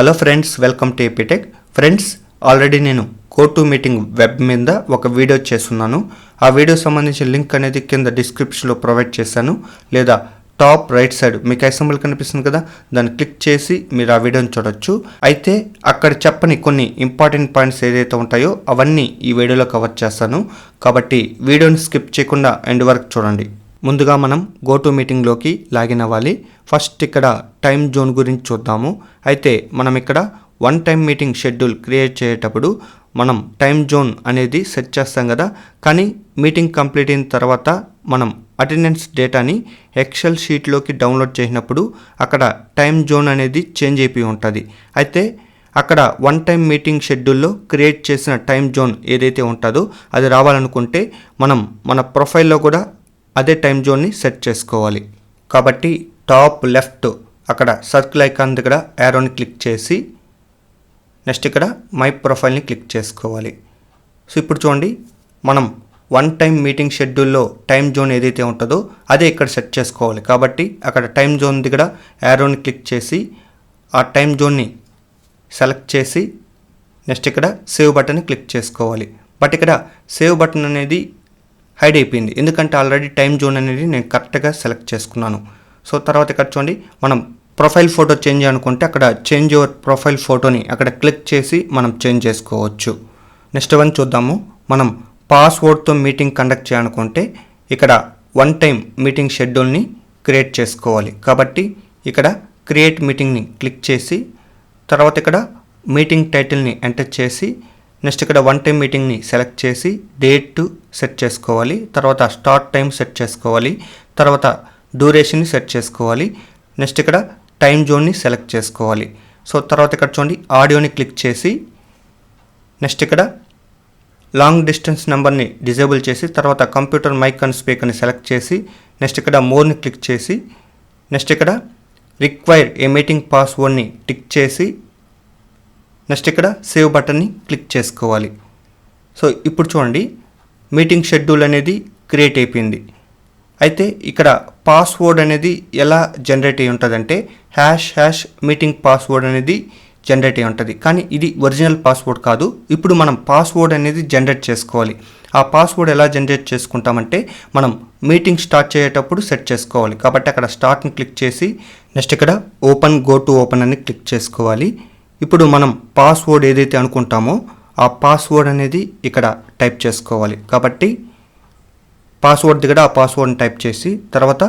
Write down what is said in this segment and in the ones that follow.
Hello friends, welcome to APTECH. Friends, already నేను GoToMeeting web మీద ఒక వీడియో చేస్తున్నాను. ఆ వీడియో సంబంధించిన లింక్ అనేది కింద డిస్క్రిప్షన్లో ప్రొవైడ్ చేశాను, లేదా టాప్ రైట్ సైడ్ మీకు సింబల్ కనిపిస్తుంది కదా, దాన్ని క్లిక్ చేసి మీరు ఆ వీడియోని చూడొచ్చు. అయితే అక్కడ చెప్పని కొన్ని ఇంపార్టెంట్ పాయింట్స్ ఏదైతే ఉంటాయో అవన్నీ ఈ వీడియోలో కవర్ చేస్తాను. కాబట్టి వీడియోని స్కిప్ చేయకుండా ఎండ్ వరకు చూడండి. ముందుగా మనం GoToMeetingలోకి లాగిన్ అవ్వాలి. ఫస్ట్ ఇక్కడ టైం జోన్ గురించి చూద్దాము. అయితే మనం ఇక్కడ one time meeting schedule create చేసేటప్పుడు మనం టైం జోన్ అనేది సెట్ చేస్తాం కదా, కానీ మీటింగ్ కంప్లీట్ అయిన తర్వాత మనం అటెండెన్స్ డేటాని ఎక్సెల్ షీట్లోకి డౌన్లోడ్ చేసినప్పుడు అక్కడ టైం జోన్ అనేది చేంజ్ అయిపోయి ఉంటుంది. అయితే అక్కడ వన్ టైం మీటింగ్ షెడ్యూల్లో క్రియేట్ చేసిన టైం జోన్ ఏదైతే ఉంటుందో అది రావాలనుకుంటే మనం మన ప్రొఫైల్లో కూడా అదే టైం జోన్ని సెట్ చేసుకోవాలి. కాబట్టి టాప్ లెఫ్ట్ అక్కడ సర్కిల్ ఐకాన్ దగ్గర యారోని క్లిక్ చేసి నెక్స్ట్ ఇక్కడ మై ప్రొఫైల్ని క్లిక్ చేసుకోవాలి. సో ఇప్పుడు చూడండి, మనం వన్ టైం మీటింగ్ షెడ్యూల్లో టైం జోన్ ఏదైతే ఉంటుందో అదే ఇక్కడ సెట్ చేసుకోవాలి. కాబట్టి అక్కడ టైం జోన్ దగ్గర యారోని క్లిక్ చేసి ఆ టైం జోన్ని సెలెక్ట్ చేసి నెక్స్ట్ ఇక్కడ సేవ్ బటన్ని క్లిక్ చేసుకోవాలి. బట్ ఇక్కడ సేవ్ బటన్ అనేది హైడ్ అయిపోయింది, ఎందుకంటే ఆల్రెడీ టైం జోన్ అనేది నేను కరెక్ట్గా సెలెక్ట్ చేసుకున్నాను. సో తర్వాత ఇక్కడ చూడండి, మనం ప్రొఫైల్ ఫోటో చేంజ్ అనుకుంటే అక్కడ చేంజ్ యువర్ ప్రొఫైల్ ఫోటోని అక్కడ క్లిక్ చేసి మనం చేంజ్ చేసుకోవచ్చు. నెక్స్ట్ వన్ చూద్దాము. మనం పాస్వర్డ్తో మీటింగ్ కండక్ట్ చేయాలనుకుంటే ఇక్కడ వన్ టైం మీటింగ్ షెడ్యూల్ని క్రియేట్ చేసుకోవాలి. కాబట్టి ఇక్కడ క్రియేట్ మీటింగ్ని క్లిక్ చేసి తర్వాత ఇక్కడ మీటింగ్ టైటిల్ని ఎంటర్ చేసి నెక్స్ట్ ఇక్కడ వన్ టైం మీటింగ్ని సెలెక్ట్ చేసి డేట్ సెట్ చేసుకోవాలి. తర్వాత స్టార్ట్ టైం సెట్ చేసుకోవాలి. తర్వాత డ్యూరేషన్ని సెట్ చేసుకోవాలి. నెక్స్ట్ ఇక్కడ టైం జోన్ని సెలెక్ట్ చేసుకోవాలి. సో తర్వాత ఇక్కడ చూడండి, ఆడియోని క్లిక్ చేసి నెక్స్ట్ ఇక్కడ లాంగ్ డిస్టెన్స్ నెంబర్ని డిజేబుల్ చేసి తర్వాత కంప్యూటర్ మైక్ అండ్ స్పీకర్ని సెలెక్ట్ చేసి నెక్స్ట్ ఇక్కడ మోర్ని క్లిక్ చేసి నెక్స్ట్ ఇక్కడ రిక్వైర్ ఏ మీటింగ్ పాస్వర్డ్ని టిక్ చేసి నెక్స్ట్ ఇక్కడ సేవ్ బటన్ని క్లిక్ చేసుకోవాలి. సో ఇప్పుడు చూడండి, మీటింగ్ షెడ్యూల్ అనేది క్రియేట్ అయిపోయింది. అయితే ఇక్కడ పాస్వర్డ్ అనేది ఎలా జనరేట్ అయి ఉంటుందంటే #మీటింగ్ పాస్వర్డ్ అనేది జనరేట్ అయి ఉంటుంది, కానీ ఇది ఒరిజినల్ పాస్వర్డ్ కాదు. ఇప్పుడు మనం పాస్వర్డ్ అనేది జనరేట్ చేసుకోవాలి. ఆ పాస్వర్డ్ ఎలా జనరేట్ చేసుకుంటామంటే మనం మీటింగ్ స్టార్ట్ చేసేటప్పుడు సెట్ చేసుకోవాలి. కాబట్టి అక్కడ స్టార్ట్ని క్లిక్ చేసి నెక్స్ట్ ఇక్కడ ఓపెన్ అని క్లిక్ చేసుకోవాలి. ఇప్పుడు మనం పాస్వర్డ్ ఏదైతే అనుకుంటామో ఆ పాస్వర్డ్ అనేది ఇక్కడ టైప్ చేసుకోవాలి. కాబట్టి పాస్వర్డ్ దగ్గర ఆ పాస్వర్డ్ని టైప్ చేసి తర్వాత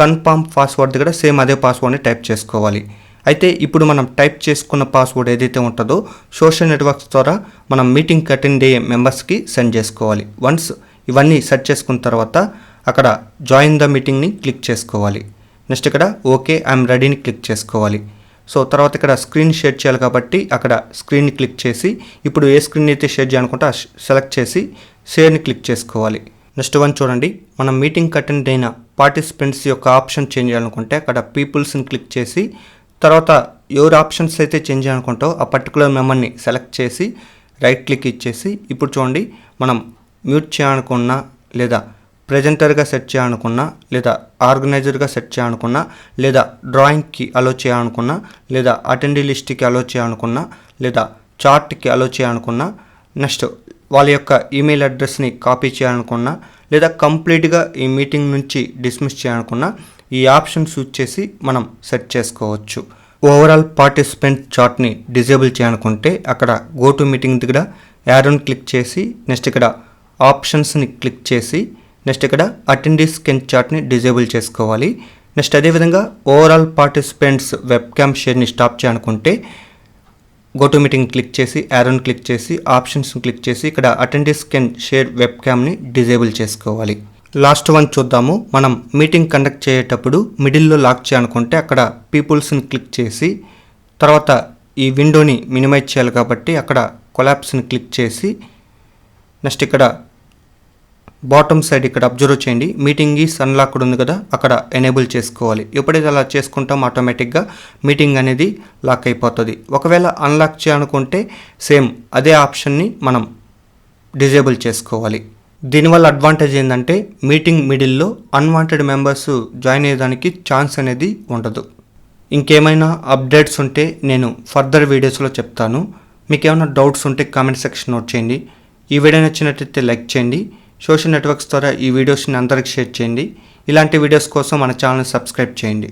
కన్ఫర్మ్ పాస్వర్డ్ దగ్గర సేమ్ అదే పాస్వర్డ్ని టైప్ చేసుకోవాలి. అయితే ఇప్పుడు మనం టైప్ చేసుకున్న పాస్వర్డ్ ఏదైతే ఉంటుందో సోషల్ నెట్వర్క్స్ ద్వారా మనం మీటింగ్కి అటెండ్ అయ్యే మెంబర్స్కి సెండ్ చేసుకోవాలి. వన్స్ ఇవన్నీ సెట్ చేసుకున్న తర్వాత అక్కడ జాయిన్ ద మీటింగ్ని క్లిక్ చేసుకోవాలి. నెక్స్ట్ ఇక్కడ ఓకే ఐఎమ్ రెడీని క్లిక్ చేసుకోవాలి. సో తర్వాత ఇక్కడ స్క్రీన్ షేర్ చేయాలి కాబట్టి అక్కడ స్క్రీన్ని క్లిక్ చేసి ఇప్పుడు ఏ స్క్రీన్ అయితే షేర్ చేయాలనుకుంటే సెలెక్ట్ చేసి షేర్ని క్లిక్ చేసుకోవాలి. నెక్స్ట్ వన్ చూడండి, మనం మీటింగ్ అటెండ్ అయిన పార్టిసిపెంట్స్ యొక్క ఆప్షన్ చేంజ్ చేయాలనుకుంటే అక్కడ పీపుల్స్ని క్లిక్ చేసి తర్వాత ఎవరు ఆప్షన్స్ అయితే చేంజ్ చేయాలనుకుంటారో ఆ పర్టికులర్ మెంబర్ని సెలెక్ట్ చేసి రైట్ క్లిక్ ఇచ్చేసి ఇప్పుడు చూడండి, మనం మ్యూట్ చేయాలనుకున్నా లేదా ప్రెజెంటర్గా సెట్ చేయాలనుకున్నా లేదా ఆర్గనైజర్గా సెట్ చేయాలనుకున్నా లేదా డ్రాయింగ్కి అలో చేయాలనుకున్నా లేదా అటెండీ లిస్ట్కి అలో చేయాలనుకున్నా లేదా చార్ట్కి అలో చేయాలనుకున్నా నెక్స్ట్ వాళ్ళ యొక్క ఈమెయిల్ అడ్రస్ని కాపీ చేయాలనుకున్నా లేదా కంప్లీట్గా ఈ మీటింగ్ నుంచి డిస్మిస్ చేయాలనుకున్నా ఈ ఆప్షన్స్ యూజ్ చేసి మనం సెట్ చేసుకోవచ్చు. ఓవరాల్ పార్టిసిపెంట్ చార్ట్ని డిజేబుల్ చేయాలనుకుంటే అక్కడ GoToMeeting దగ్గర యారోని క్లిక్ చేసి నెక్స్ట్ ఇక్కడ ఆప్షన్స్ని క్లిక్ చేసి నెక్స్ట్ ఇక్కడ అటెండీస్ స్కెన్ చార్ట్ని డిజేబుల్ చేసుకోవాలి. నెక్స్ట్ అదేవిధంగా ఓవరాల్ పార్టిసిపెంట్స్ వెబ్ క్యామ్ షేర్ని స్టాప్ చేయాలనుకుంటే GoToMeeting క్లిక్ చేసి యారోని క్లిక్ చేసి ఆప్షన్స్ని క్లిక్ చేసి ఇక్కడ అటెండీస్ స్కెన్ షేర్ వెబ్ క్యామ్ని డిజేబుల్ చేసుకోవాలి. లాస్ట్ వన్ చూద్దాము. మనం మీటింగ్ కండక్ట్ చేసేటప్పుడు మిడిల్లో లాక్ చేయాలనుకుంటే అక్కడ పీపుల్స్ని క్లిక్ చేసి తర్వాత ఈ విండోని మినిమైజ్ చేయాలి కాబట్టి అక్కడ కొలాప్స్ని క్లిక్ చేసి నెక్స్ట్ ఇక్కడ బాటమ్ సైడ్ ఇక్కడ అబ్జర్వ్ చేయండి, మీటింగ్ ఈస్ అన్లాక్డ్ ఉంది కదా, అక్కడ ఎనేబుల్ చేసుకోవాలి. ఎప్పుడైతే అలా చేసుకుంటాం ఆటోమేటిక్గా మీటింగ్ అనేది లాక్ అయిపోతుంది. ఒకవేళ అన్లాక్ చేయాలనుకుంటే సేమ్ అదే ఆప్షన్ని మనం డిజేబుల్ చేసుకోవాలి. దీనివల్ల అడ్వాంటేజ్ ఏంటంటే మీటింగ్ మిడిల్లో అన్వాంటెడ్ మెంబర్స్ జాయిన్ అయ్యేదానికి ఛాన్స్ అనేది ఉండదు. ఇంకేమైనా అప్డేట్స్ ఉంటే నేను ఫర్దర్ వీడియోస్లో చెప్తాను. మీకు ఏమైనా డౌట్స్ ఉంటే కామెంట్ సెక్షన్ నోట్ చేయండి. ఈ వీడియో నచ్చినట్లయితే లైక్ చేయండి. సోషల్ నెట్వర్క్స్ ద్వారా ఈ వీడియోస్ని అందరికి షేర్ చేయండి. ఇలాంటి వీడియోస్ కోసం మన ఛానల్ని సబ్స్క్రైబ్ చేయండి.